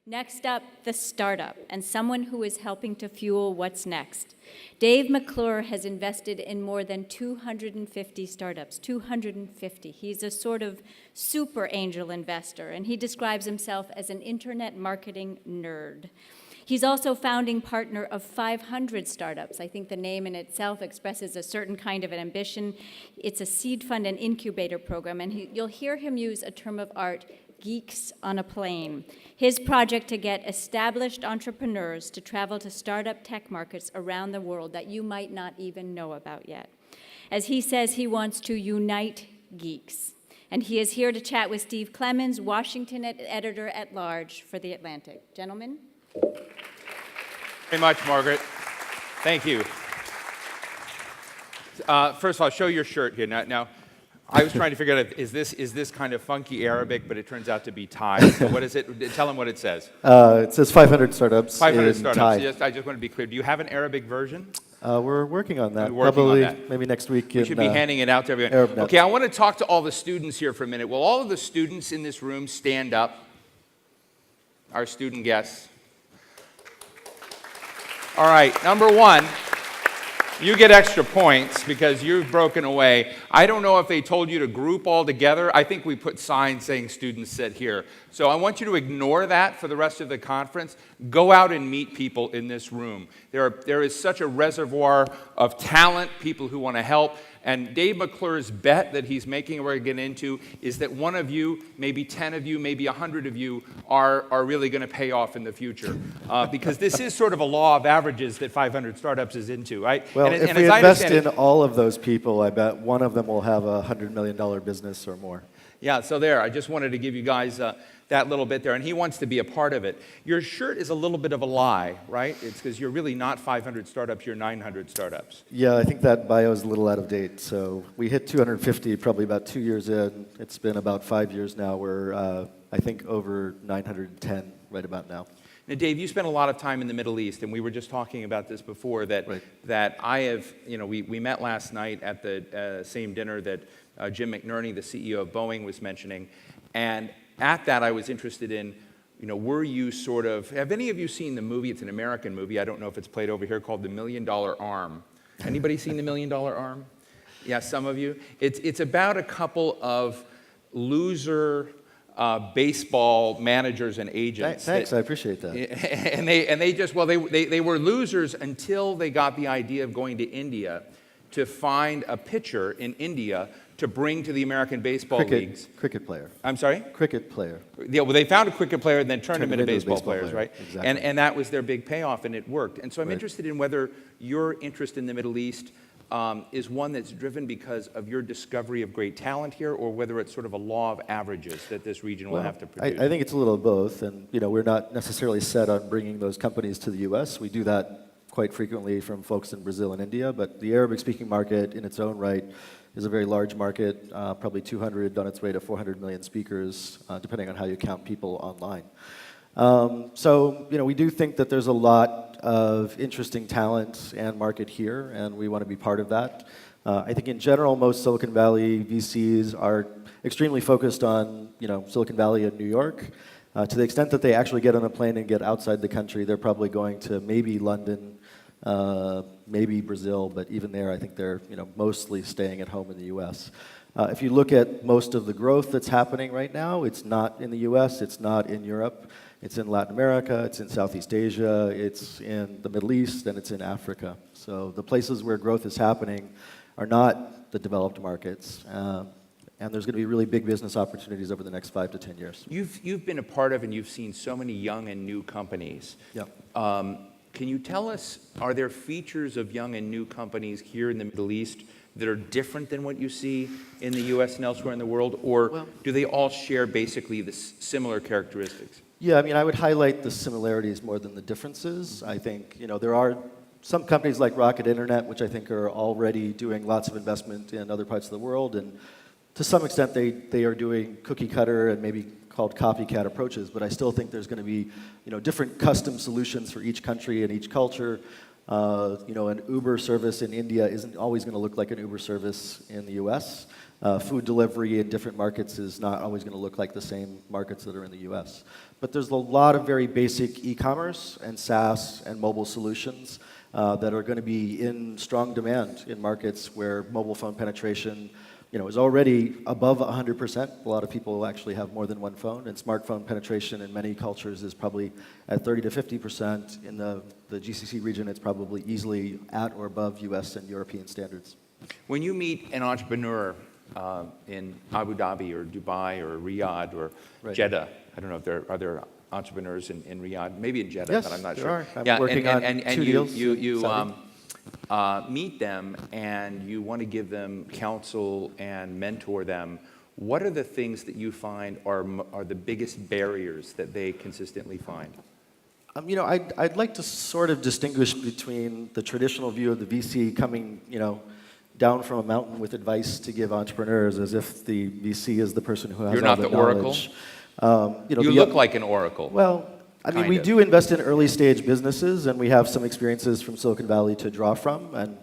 Next up, the startup, and someone who is helping to fuel what's next. Dave McClure has invested in more than 250 startups, 250. He's a sort of super angel investor, and he describes himself as an internet marketing nerd. He's also founding partner of 500 startups. I think the name in itself expresses a certain kind of an ambition. It's a seed fund and incubator program, and you'll hear him use a term of art, geeks on a plane. His project to get established entrepreneurs to travel to startup tech markets around the world that you might not even know about yet. As he says, he wants to unite geeks. And he is here to chat with Steve Clemons, Washington editor-at-large for The Atlantic. Gentlemen? Very much, Margaret. Thank you. First of all, show your shirt here. Now, I was trying to figure out, is this kind of funky Arabic, but it turns out to be Thai. So what is it? Tell them what it says. It says 500 startups 500 in startups. Thai. Yes, I just want to be clear. Do you have an Arabic version? We're working on that. We're working Probably on that. maybe next week. We should be handing it out to everyone. Arab Okay, I want to talk to all the students here for a minute. Will all of the students in this room stand up? Our student guests. All right, number one. You get extra points because you've broken away. I don't know if they told you to group all together. I think we put signs saying students sit here. So I want you to ignore that for the rest of the conference. Go out and meet people in this room. There is such a reservoir of talent, people who want to help. And Dave McClure's bet that he's making, we're going to get into, is that one of you, maybe 10 of you, maybe 100 of you are really going to pay off in the future. Because this is sort of a law of averages that 500 startups is into, right? Well, and if we invest in all of those people, I bet one of them will have a $100 million business or more. Yeah, so there. I just wanted to give you guys that little bit there, and he wants to be a part of it. Your shirt is a little bit of a lie, right? It's because you're really not 500 startups, you're 900 startups. Yeah, I think that bio is a little out of date. So we hit 250 probably about 2 years in. It's been about 5 years now. We're, I think, over 910 right about now. Now, Dave, you spent a lot of time in the Middle East, and we were just talking about this before, that I have, we met last night at the same dinner that Jim McNerney, the CEO of Boeing, was mentioning, and at that I was interested in, were you sort of, have any of you seen the movie, it's an American movie, I don't know if it's played over here, called The $1 Million Arm. Anybody seen The $1 Million Arm? Yeah, some of you. It's about a couple of loser baseball managers and agents. Thanks, I appreciate that. And they just, well, they were losers until they got the idea of going to India to find a pitcher in India to bring to the American baseball leagues. Cricket player. I'm sorry? Cricket player. Yeah, well, they found a cricket player and then turned him into baseball players, right? Exactly. And that was their big payoff, and it worked. And so I'm interested in whether your interest in the Middle East is one that's driven because of your discovery of great talent here, or whether it's sort of a law of averages that this region will have to produce? I think it's a little of both, and we're not necessarily set on bringing those companies to the U.S. We do that quite frequently from folks in Brazil and India, but the Arabic-speaking market in its own right is a very large market, probably 200 on its way to 400 million speakers, depending on how you count people online. So, we do think that there's a lot of interesting talent and market here, and we want to be part of that. I think in general, most Silicon Valley VCs are extremely focused on, Silicon Valley and New York. To the extent that they actually get on a plane and get outside the country, they're probably going to maybe London, maybe Brazil, but even there, I think they're mostly staying at home in the U.S. If you look at most of the growth that's happening right now, it's not in the U.S., it's not in Europe, it's in Latin America, it's in Southeast Asia, it's in the Middle East, and it's in Africa. So the places where growth is happening are not the developed markets, and there's going to be really big business opportunities over the next 5 to 10 years. You've been a part of and you've seen so many young and new companies. Yep. Can you tell us, are there features of young and new companies here in the Middle East that are different than what you see in the U.S. and elsewhere in the world, or do they all share basically the similar characteristics? Yeah, I would highlight the similarities more than the differences. I think, there are some companies like Rocket Internet, which I think are already doing lots of investment in other parts of the world, and to some extent they are doing cookie cutter and maybe called copycat approaches, but I still think there's going to be different custom solutions for each country and each culture. An Uber service in India isn't always going to look like an Uber service in the US. Food delivery in different markets is not always going to look like the same markets that are in the US. But there's a lot of very basic e-commerce and SaaS and mobile solutions that are going to be in strong demand in markets where mobile phone penetration is already above 100%. A lot of people actually have more than one phone, and smartphone penetration in many cultures is probably at 30 to 50%. In the GCC region, it's probably easily at or above US and European standards. When you meet an entrepreneur in Abu Dhabi or Dubai or Riyadh or Jeddah, I don't know if there are entrepreneurs in Riyadh, maybe in Jeddah, Yes, but I'm not there sure. are. I'm working on two deals. You meet them and you want to give them counsel and mentor them. What are the things that you find are the biggest barriers that they consistently find? I'd like to sort of distinguish between the traditional view of the VC coming, down from a mountain with advice to give entrepreneurs, as if the VC is the person who has You're all not the the oracle? knowledge. You look like an oracle. Well, we do invest in early stage businesses, and we have some experiences from Silicon Valley to draw from. And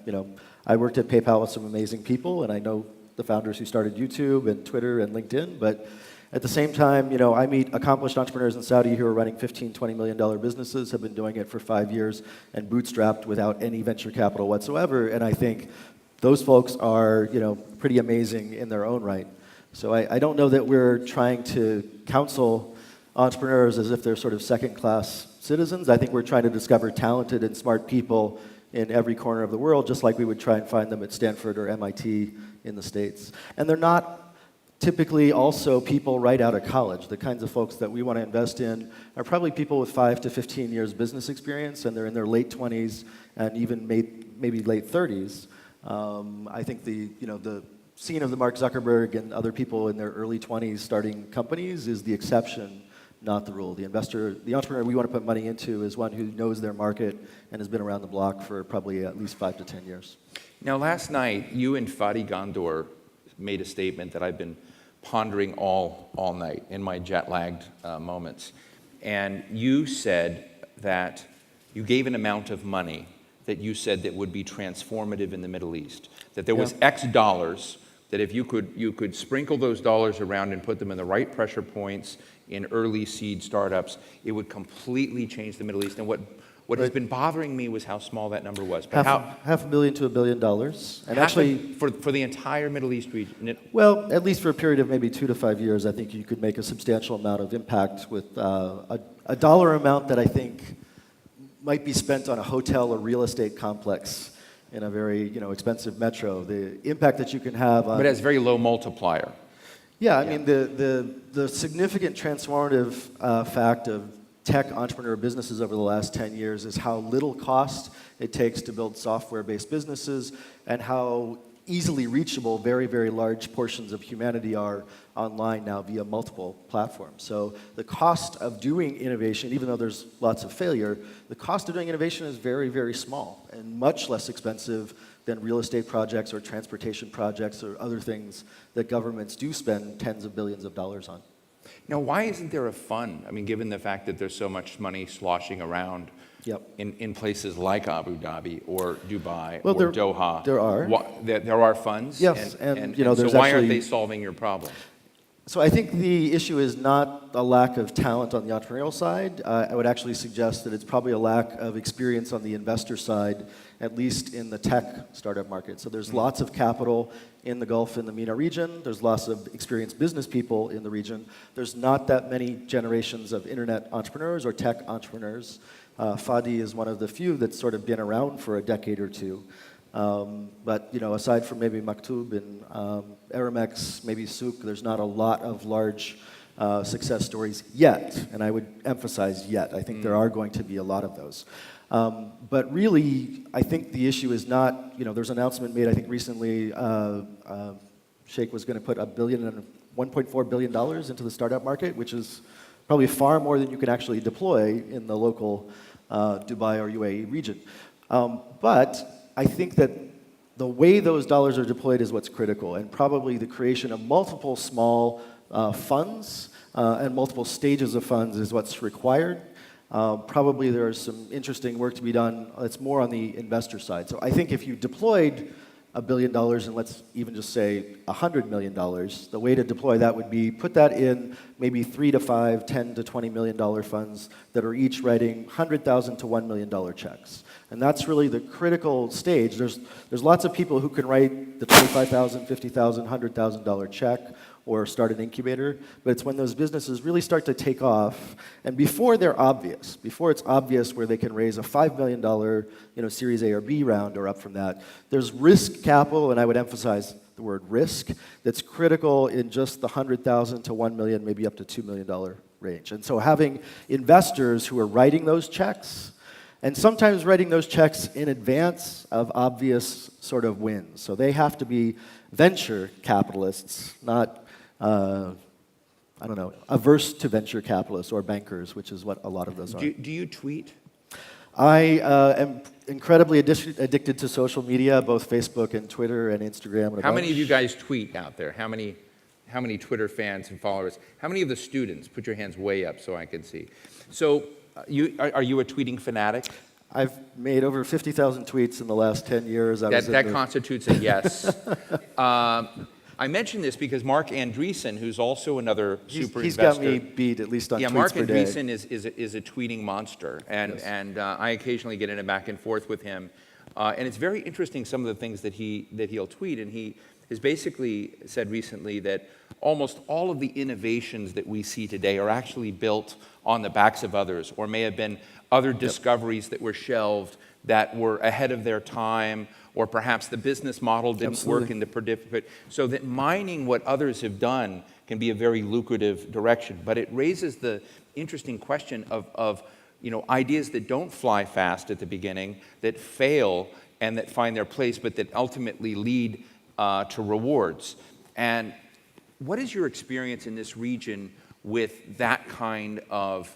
I worked at PayPal with some amazing people, and I know the founders who started YouTube and Twitter and LinkedIn. But at the same time, I meet accomplished entrepreneurs in Saudi who are running $15, $20 million businesses, have been doing it for 5 years, and bootstrapped without any venture capital whatsoever. And I think those folks are, pretty amazing in their own right. So I don't know that we're trying to counsel entrepreneurs as if they're sort of second-class citizens. I think we're trying to discover talented and smart people in every corner of the world, just like we would try and find them at Stanford or MIT in the States. And they're not typically also people right out of college. The kinds of folks that we want to invest in are probably people with 5 to 15 years business experience, and they're in their late 20s and even maybe late 30s. I think the scene of the Mark Zuckerberg and other people in their early 20s starting companies is the exception, not the rule. The entrepreneur we want to put money into is one who knows their market and has been around the block for probably at least 5 to 10 years. Now, last night, you and Fadi Gondor made a statement that I've been pondering all night in my jet-lagged moments. And you said that you gave an amount of money that you said that would be transformative in the Middle East, that there was X dollars, that if you could sprinkle those dollars around and put them in the right pressure points in early seed startups, it would completely change the Middle East. And what has been bothering me was how small that number was. But half a billion to $1 billion. And actually, for the entire Middle East region. Well, at least for a period of maybe 2 to 5 years, I think you could make a substantial amount of impact with a dollar amount that I think might be spent on a hotel or real estate complex in a very expensive metro. The impact that you can have on... But it has very low multiplier. Yeah, I mean, the significant transformative fact of tech entrepreneur businesses over the last 10 years is how little cost it takes to build software-based businesses and how easily reachable very, very large portions of humanity are online now via multiple platforms. So the cost of doing innovation, even though there's lots of failure, the cost of doing innovation is very, very small and much less expensive than real estate projects or transportation projects or other things that governments do spend tens of billions of dollars on. Now, why isn't there a fund? I mean, given the fact that there's so much money sloshing around in places like Abu Dhabi or Dubai or Doha. There are. There are funds? Yes, and there's so why aren't they solving your problem? So I think the issue is not a lack of talent on the entrepreneurial side. I would actually suggest that it's probably a lack of experience on the investor side, at least in the tech startup market. So there's lots of capital in the Gulf and the MENA region. There's lots of experienced business people in the region. There's not that many generations of internet entrepreneurs or tech entrepreneurs. Fadi is one of the few that's sort of been around for a decade or two. But aside from maybe Maktub and Aramex, maybe Souk, there's not a lot of large success stories yet. And I would emphasize yet. I think there are going to be a lot of those. But really, I think the issue is not, there's an announcement made, I think recently, Sheikh was going to put $1.4 billion into the startup market, which is probably far more than you can actually deploy in the local Dubai or UAE region. But I think that the way those dollars are deployed is what's critical, and probably the creation of multiple small funds and multiple stages of funds is what's required. probably there's some interesting work to be done that's more on the investor side. So I think if you deployed $1 billion and let's even just say $100 million, the way to deploy that would be put that in maybe 3 to 5, 10 to $20 million funds that are each writing $100,000 to $1 million checks. And that's really the critical stage. There's lots of people who can write the $25,000, $50,000, $100,000 check or start an incubator, but it's when those businesses really start to take off, and before it's obvious where they can raise a $5 million Series A or B round or up from that, there's risk capital, and I would emphasize the word risk, that's critical in just the $100,000 to $1 million, maybe up to $2 million range. And so having investors who are writing those checks, and sometimes writing those checks in advance of obvious sort of wins. So they have to be venture capitalists, not averse to venture capitalists or bankers, which is what a lot of those are. Do you tweet? I am incredibly addicted to social media, both Facebook and Twitter and Instagram. And How many of you guys tweet out there? How many Twitter fans and followers? How many of the students? Put your hands way up so I can see. So are you a tweeting fanatic? I've made over 50,000 tweets in the last 10 years. That constitutes a yes. I mention this because Mark Andreessen, who's also another super he's investor. got me beat, at least on tweets Mark per day. Andreessen is a tweeting monster, and I occasionally get in a back and forth with him. And it's very interesting some of the things that he'll tweet, and he has basically said recently that almost all of the innovations that we see today are actually built on the backs of others, or may have been other discoveries that were shelved that were ahead of their time, or perhaps the business model didn't work in the predicament. So that mining what others have done can be a very lucrative direction. But it raises the interesting question of ideas that don't fly fast at the beginning, that fail and that find their place, but that ultimately lead to rewards. And what is your experience in this region with that kind of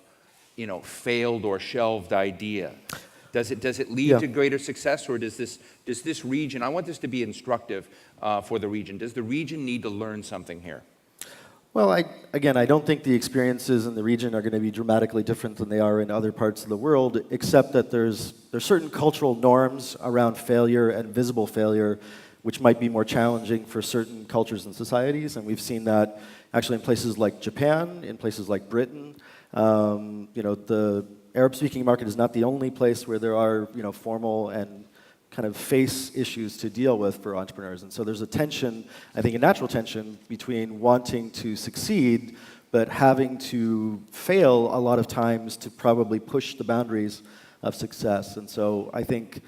failed or shelved idea? Does it lead to greater success, or does this region, I want this to be instructive for the region, does the region need to learn something here? Well, I don't think the experiences in the region are going to be dramatically different than they are in other parts of the world, except that there's certain cultural norms around failure and visible failure which might be more challenging for certain cultures and societies, and we've seen that actually in places like Japan, in places like Britain. The Arab-speaking market is not the only place where there are, formal and kind of face issues to deal with for entrepreneurs. And so there's a tension, I think a natural tension, between wanting to succeed but having to fail a lot of times to probably push the boundaries of success. And so I think,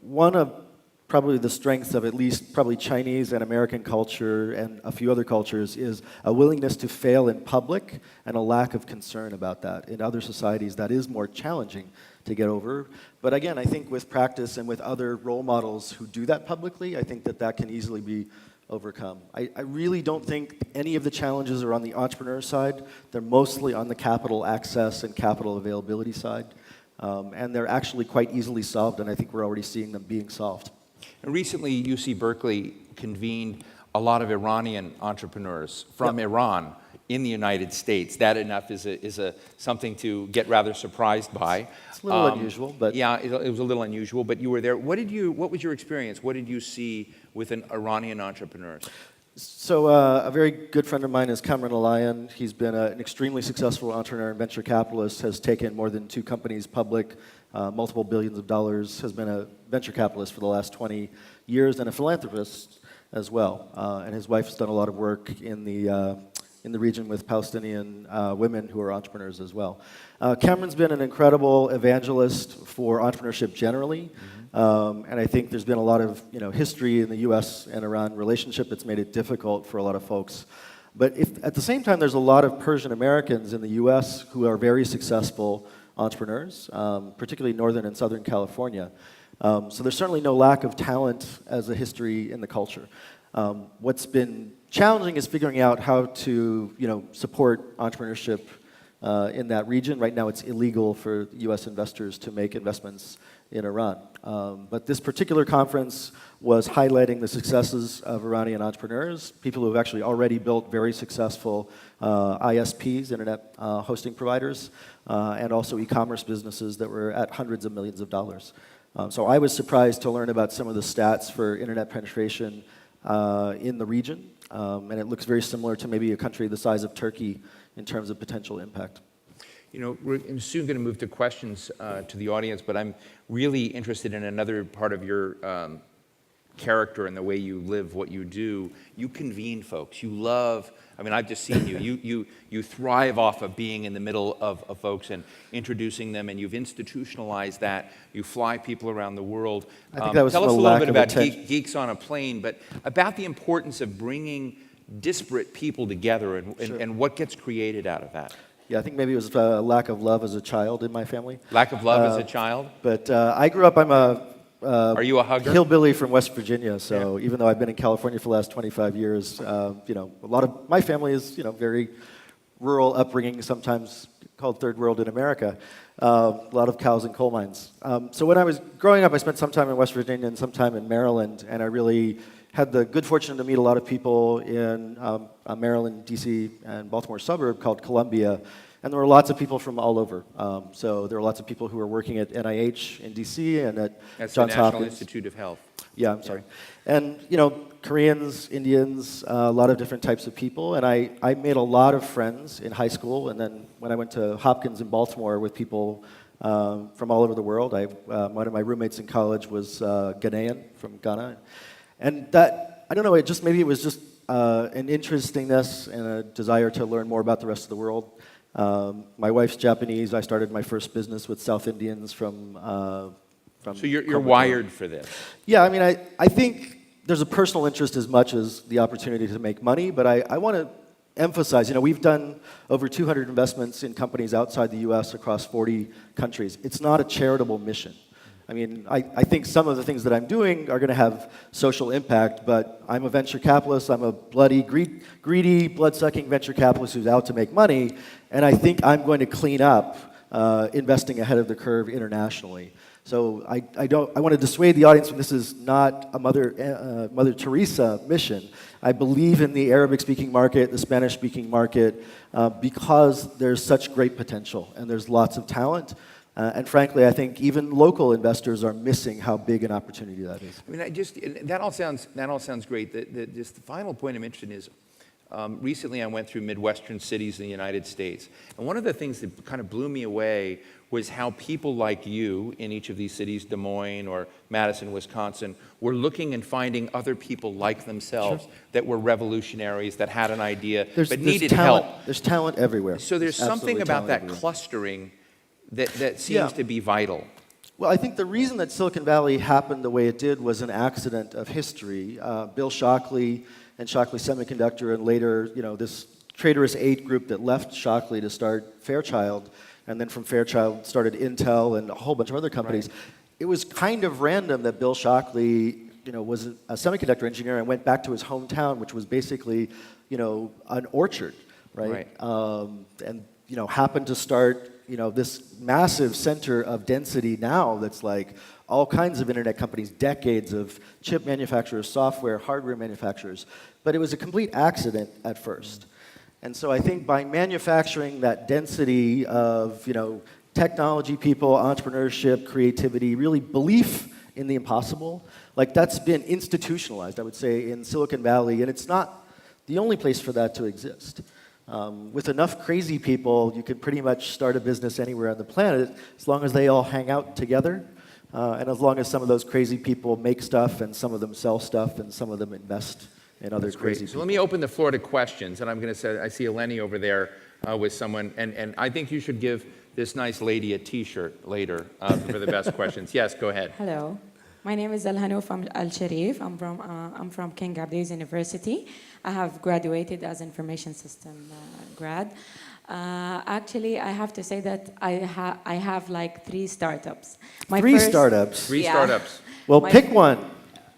one of probably the strengths of at least probably Chinese and American culture and a few other cultures is a willingness to fail in public and a lack of concern about that. In other societies, that is more challenging to get over. But again, I think with practice and with other role models who do that publicly, I think that can easily be overcome. I really don't think any of the challenges are on the entrepreneur side. They're mostly on the capital access and capital availability side. And they're actually quite easily solved, and I think we're already seeing them being solved. Recently, UC Berkeley convened a lot of Iranian entrepreneurs from Iran in the United States. That enough is something to get rather surprised by. It's a little unusual, but yeah, it was a little unusual. But you were there. What was your experience? What did you see with an Iranian entrepreneurs? So a very good friend of mine is Kamran Alayan. He's been an extremely successful entrepreneur and venture capitalist, has taken more than 2 companies public, multiple billions of dollars, has been a venture capitalist for the last 20 years and a philanthropist as well. And his wife has done a lot of work in the region with Palestinian women who are entrepreneurs as well. Cameron's been an incredible evangelist for entrepreneurship generally. And I think there's been a lot of history in the U.S. and Iran relationship that's made it difficult for a lot of folks. But at the same time, there's a lot of Persian Americans in the U.S. who are very successful entrepreneurs, particularly Northern and Southern California. So there's certainly no lack of talent as a history in the culture. What's been challenging is figuring out how to support entrepreneurship in that region. Right now, it's illegal for U.S. investors to make investments in Iran. But this particular conference was highlighting the successes of Iranian entrepreneurs, people who have actually already built very successful ISPs, internet hosting providers, and also e-commerce businesses that were at hundreds of millions of dollars. So I was surprised to learn about some of the stats for internet penetration in the region, and it looks very similar to maybe a country the size of Turkey in terms of potential impact. You know, I'm soon going to move to questions to the audience, but I'm really interested in another part of your character and the way you live what you do. You convene folks. You love, I mean, I've just seen you. You thrive off of being in the middle of folks and introducing them, and you've institutionalized that. You fly people around the world. I think that was tell us a from a little lack bit of about attention. Geeks on a Plane, but about the importance of bringing disparate people together and what gets created out of that. Yeah, I think maybe it was a lack of love as a child in my family. Lack of love as a child? But I grew up, I'm a Are you a hugger? hillbilly from West Virginia, so even though I've been in California for the last 25 years, you know, a lot of my family is, you know, very rural upbringing, sometimes called third world in America. A lot of cows and coal mines. So when I was growing up, I spent some time in West Virginia and some time in Maryland, and I really had the good fortune to meet a lot of people in Maryland, D.C., and Baltimore suburb called Columbia. And there were lots of people from all over. So there were lots of people who were working at NIH in D.C. and at That's Johns the National Hopkins. Institute of Health. Yeah, I'm sorry. And, you know, Koreans, Indians, a lot of different types of people. And I made a lot of friends in high school. And then when I went to Hopkins in Baltimore with people from all over the world, one of my roommates in college was Ghanaian from Ghana. And that, I don't know, maybe it was just an interestingness and a desire to learn more about the rest of the world. My wife's Japanese. I started my first business with South Indians from So you're wired for this. Yeah, I mean, I think there's a personal interest as much as the opportunity to make money, but I want to emphasize, you know, we've done over 200 investments in companies outside the U.S. across 40 countries. It's not a charitable mission. I mean, I think some of the things that I'm doing are going to have social impact, but I'm a venture capitalist. I'm a bloody, greedy, blood-sucking venture capitalist who's out to make money, and I think I'm going to clean up investing ahead of the curve internationally. So I want to dissuade the audience from this is not a Mother Teresa mission. I believe in the Arabic-speaking market, the Spanish-speaking market, because there's such great potential, and there's lots of talent. And frankly, I think even local investors are missing how big an opportunity that is. I mean, that all sounds great. Just the final point I'm interested in is, recently I went through Midwestern cities in the United States, and one of the things that kind of blew me away was how people like you in each of these cities, Des Moines or Madison, Wisconsin, were looking and finding other people like themselves that were revolutionaries, that had an idea, but needed help. There's talent everywhere. So there's something about that clustering that seems to be vital. Well, I think the reason that Silicon Valley happened the way it did was an accident of history. Bill Shockley and Shockley Semiconductor, and later, you know, this traitorous 8 group that left Shockley to start Fairchild, and then from Fairchild started Intel and a whole bunch of other companies. Right. It was kind of random that Bill Shockley, you know, was a semiconductor engineer and went back to his hometown, which was basically, you know, an orchard, right? And, you know, happened to start, you know, this massive center of density now that's like all kinds of internet companies, decades of chip manufacturers, software, hardware manufacturers. But it was a complete accident at first. And so I think by manufacturing that density of, you know, technology people, entrepreneurship, creativity, really belief in the impossible, like that's been institutionalized, I would say, in Silicon Valley, and it's not the only place for that to exist. With enough crazy people, you can pretty much start a business anywhere on the planet as long as they all hang out together, and as long as some of those crazy people make stuff, and some of them sell stuff, and some of them invest in other crazy people. So let me open the floor to questions, and I'm going to say, I see Eleni over there with someone, and I think you should give this nice lady a T-shirt later for the best questions. Yes, go ahead. Hello. My name is Al-Hanouf Al-Sharif. I'm from King Abdulaziz University. I have graduated as information system grad. Actually, I have to say that I have like 3 startups. Three startups? Three startups. Well, pick one.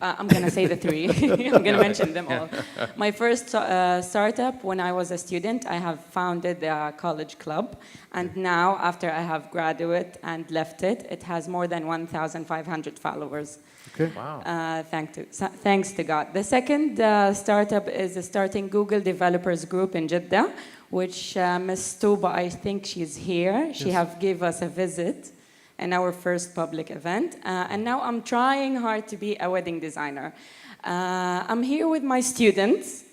I'm going to say the three. I'm going to mention them all. My first startup, when I was a student, I have founded a college club. And now, after I have graduated and left it, it has more than 1,500 followers. Okay. Wow. Thanks to God. The second startup is starting Google Developers Group in Jeddah, which Ms. Touba, I think she's here. She have gave us a visit in our first public event. And now I'm trying hard to be a wedding designer. I'm here with my students.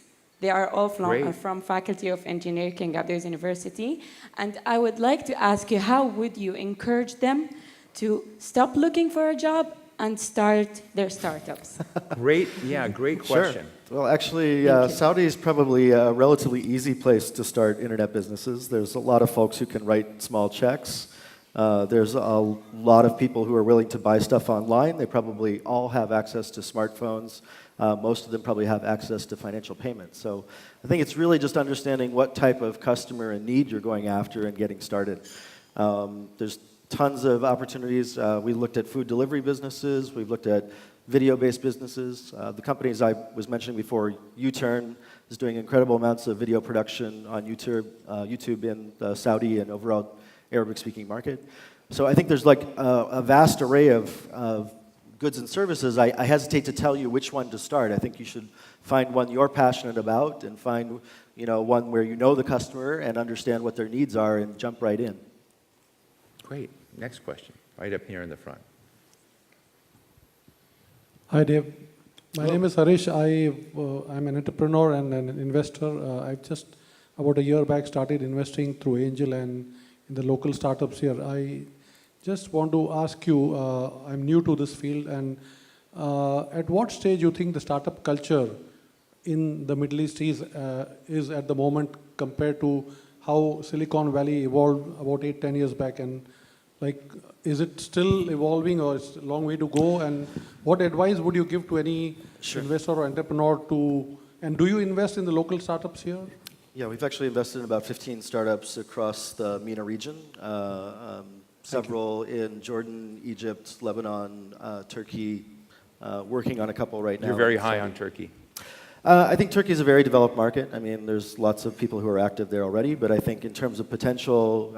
They are all from Faculty of Engineering, King Abdulaziz University. And I would like to ask you, how would you encourage them to stop looking for a job and start their startups? Great question. Sure. Well, actually, Saudi is probably a relatively easy place to start internet businesses. There's a lot of folks who can write small checks. There's a lot of people who are willing to buy stuff online. They probably all have access to smartphones. Most of them probably have access to financial payments. So I think it's really just understanding what type of customer and need you're going after and getting started. There's tons of opportunities. We looked at food delivery businesses. We've looked at video-based businesses. The companies I was mentioning before, U-Turn is doing incredible amounts of video production on YouTube in the Saudi and overall Arabic-speaking market. So I think there's like a vast array of goods and services. I hesitate to tell you which one to start. I think you should find one you're passionate about and find one where you know the customer and understand what their needs are and jump right in. Great. Next question. Right up here in the front. Hi, Dave. My name is Harish. I'm an entrepreneur and an investor. I've just, about a year back, started investing through Angel and in the local startups here. I just want to ask you, I'm new to this field, and at what stage you think the startup culture in the Middle East is at the moment compared to how Silicon Valley evolved about 8-10 years back? And like, is it still evolving or it's a long way to go? And what advice would you give to any investor or entrepreneur and do you invest in the local startups here? Yeah, we've actually invested in about 15 startups across the MENA region. Several in Jordan, Egypt, Lebanon, Turkey, working on a couple right now. You're very high on Turkey. I think Turkey is a very developed market. I mean, there's lots of people who are active there already, but I think in terms of potential,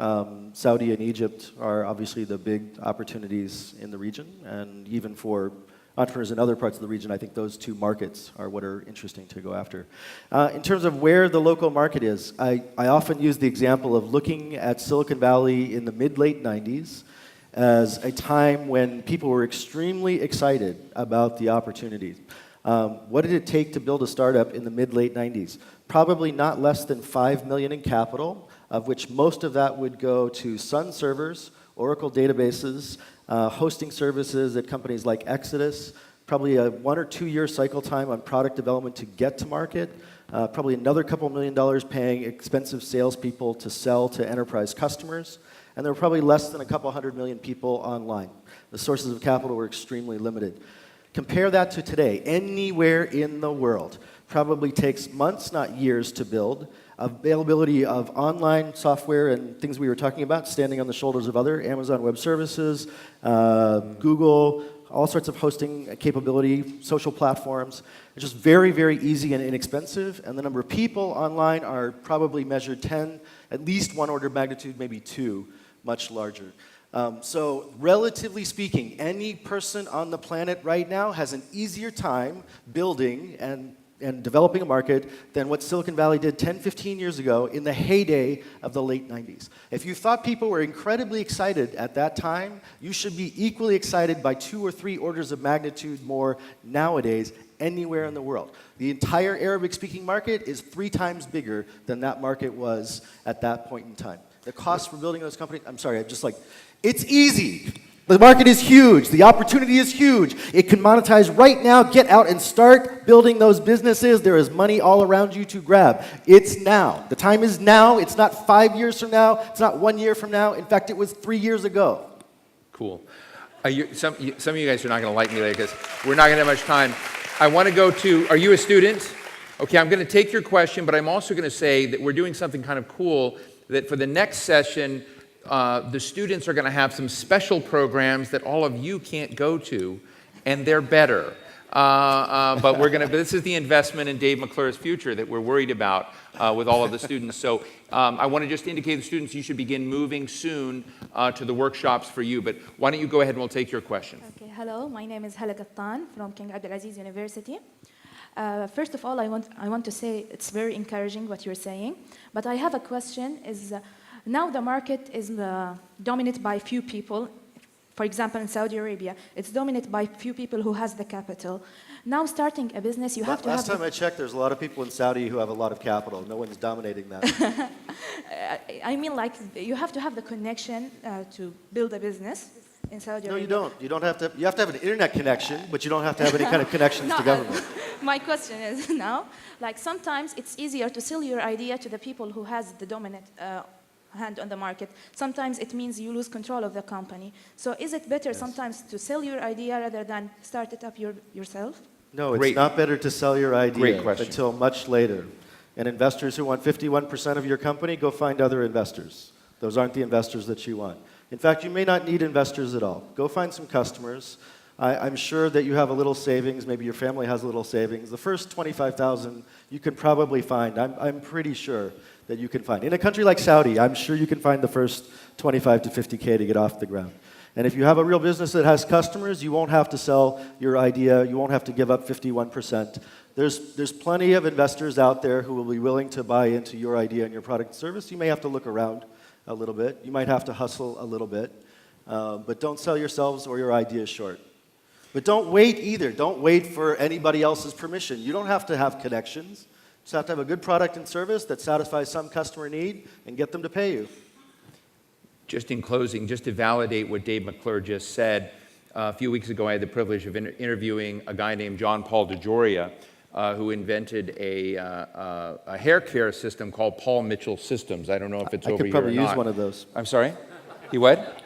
Saudi and Egypt are obviously the big opportunities in the region, and even for entrepreneurs in other parts of the region, I think those two markets are what are interesting to go after. In terms of where the local market is, I often use the example of looking at Silicon Valley in the mid-late 90s as a time when people were extremely excited about the opportunities. What did it take to build a startup in the mid-late 90s? Probably not less than $5 million in capital, of which most of that would go to Sun servers, Oracle databases, hosting services at companies like Exodus, probably a 1 or 2 year cycle time on product development to get to market, probably another couple $1 million paying expensive salespeople to sell to enterprise customers, and there were probably less than a couple 100 million people online. The sources of capital were extremely limited. Compare that to today. Anywhere in the world probably takes months, not years, to build. Availability of online software and things we were talking about, standing on the shoulders of other Amazon Web Services, Google, all sorts of hosting capability, social platforms. It's just very, very easy and inexpensive, and the number of people online are probably measured 10, at least 1 order of magnitude, maybe 2, much larger. So relatively speaking, any person on the planet right now has an easier time building and developing a market than what Silicon Valley did 10, 15 years ago in the heyday of the late 90s. If you thought people were incredibly excited at that time, you should be equally excited by 2 or 3 orders of magnitude more nowadays anywhere in the world. The entire Arabic-speaking market is 3 times bigger than that market was at that point in time. The cost for building those companies, I'm sorry, I'm just like, it's easy. The market is huge. The opportunity is huge. It can monetize right now. Get out and start building those businesses. There is money all around you to grab. It's now. The time is now. It's not 5 years from now. It's not 1 year from now. In fact, it was 3 years ago. Cool. Some of you guys are not going to like me later because we're not going to have much time. I want to go to, are you a student? Okay, I'm going to take your question, but I'm also going to say that we're doing something kind of cool, that for the next session, the students are going to have some special programs that all of you can't go to, and they're better. But this is the investment in Dave McClure's future that we're worried about with all of the students. So I want to just indicate to the students you should begin moving soon to the workshops for you. But why don't you go ahead and we'll take your question. Okay, hello, my name is Hala Qattan from King Abdulaziz University. First of all, I want to say it's very encouraging what you're saying, but I have a question. Now the market is dominated by few people. For example, in Saudi Arabia, it's dominated by few people who has the capital. Now starting a business, you have to have... Last time I checked, there's a lot of people in Saudi who have a lot of capital. No one's dominating that. I mean, like, you have to have the connection to build a business in Saudi Arabia. No, you don't. You have to have an internet connection, but you don't have to have any kind of connections to government. My question is now, like, sometimes it's easier to sell your idea to the people who has the dominant hand on the market. Sometimes it means you lose control of the company. So is it better sometimes to sell your idea rather than start it up yourself? No, it's not better to sell your idea until much later. And investors who want 51% of your company, go find other investors. Those aren't the investors that you want. In fact, you may not need investors at all. Go find some customers. I'm sure that you have a little savings. Maybe your family has a little savings. The first 25,000 you can probably find. I'm pretty sure that you can find. In a country like Saudi, I'm sure you can find the first 25 to 50K to get off the ground. And if you have a real business that has customers, you won't have to sell your idea. You won't have to give up 51%. There's plenty of investors out there who will be willing to buy into your idea and your product and service. You may have to look around a little bit. You might have to hustle a little bit. But don't sell yourselves or your ideas short. But don't wait either. Don't wait for anybody else's permission. You don't have to have connections. You just have to have a good product and service that satisfies some customer need and get them to pay you. Just in closing, just to validate what Dave McClure just said, a few weeks ago I had the privilege of interviewing a guy named John Paul DeGioia, who invented a hair care system called Paul Mitchell Systems. I don't know if it's over here or not. I could probably use one of those. I'm sorry? He what?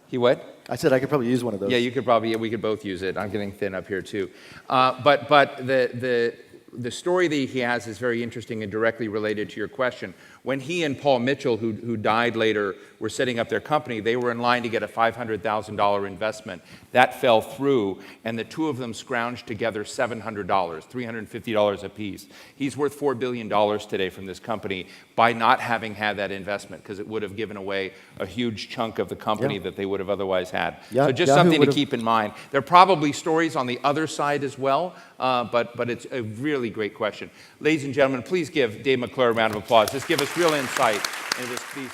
He what? I said I could probably use one of those. Yeah, you could probably, we could both use it. I'm getting thin up here too. But the story that he has is very interesting and directly related to your question. When he and Paul Mitchell, who died later, were setting up their company, they were in line to get a $500,000 investment. That fell through, and the two of them scrounged together $700, $350 apiece. He's worth $4 billion today from this company by not having had that investment, because it would have given away a huge chunk of the company that they would have otherwise had. So just something to keep in mind. There are probably stories on the other side as well, but it's a really great question. Ladies and gentlemen, please give Dave McClure a round of applause. Just give us real insight into these